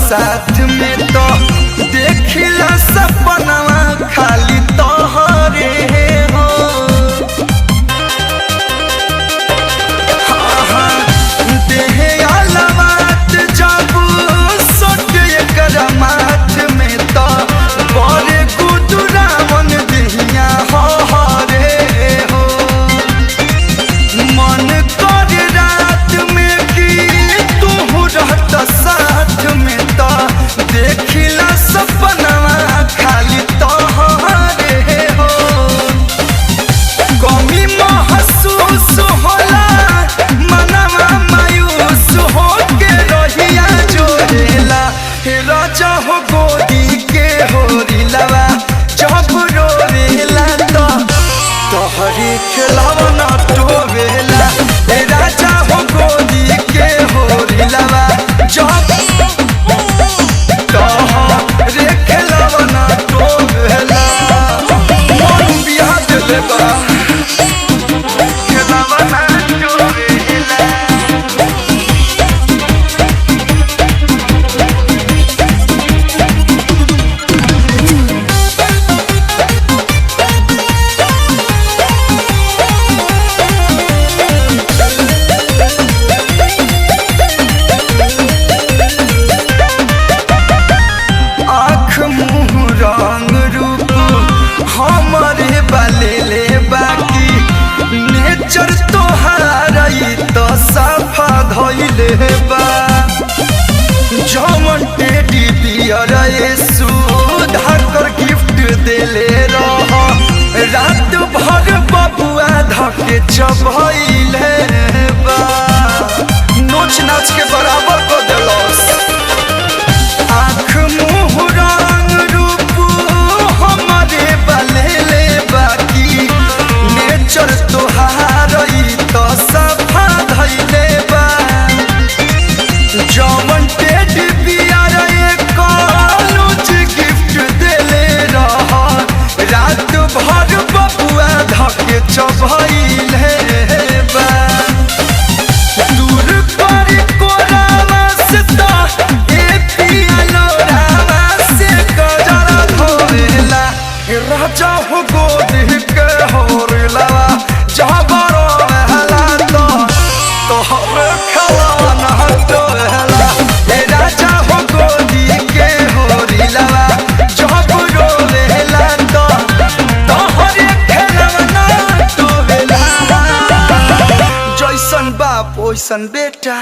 साथ में तो देखिला सपनवा खाली तोहरे हो। हाँ हाँ देहे अलवात जब सोट एकर माथ में तो बड़े गुदुरावन दिहिया हो रे हो। मन कर रात में कि तू रहत साथ में तो देखिला सपनवा खाली तोहरे हो। कमी महसूस होला मनवा मायूस हो के रहिया जोड़ेला। हे राजा हो गोदी के होरिलवा जब रोवेला तो तोहरे खिलौना टोवेला। हे राजा हो गोदी के होरिलवा जब तोहरे खिलौना टोवेला। मन बिहा देले बा खिलौना टोवेला। आँख मुँह रंग रूप हमारे बाले बाकी नेचर तोहारा तो साफा धइले बा। जमन टेडी बियर सुधा कर गिफ्ट देले रह रात भर बबुआ धके चबइले बा। नोच नाच के बराबर कर देलस। आँख मुँह रंग रूप हमारे बाले बाकी नेचर तोहार तो सफा धइले बा। जमन टेडी बियर कॉलेज गिफ्ट देले रह रात भर बबुआ धके चबइले बा। दूर कर कोरावा से तो राजा हो गोदी के होरिलवा जब रोवेला तो तोहरे खिलौना टोवेला। हे राजा हो गोदी के होरिलवा जब रोवेला तो तोहरे खिलौना टोवेला। जैसन बाप ओइसन बेटा।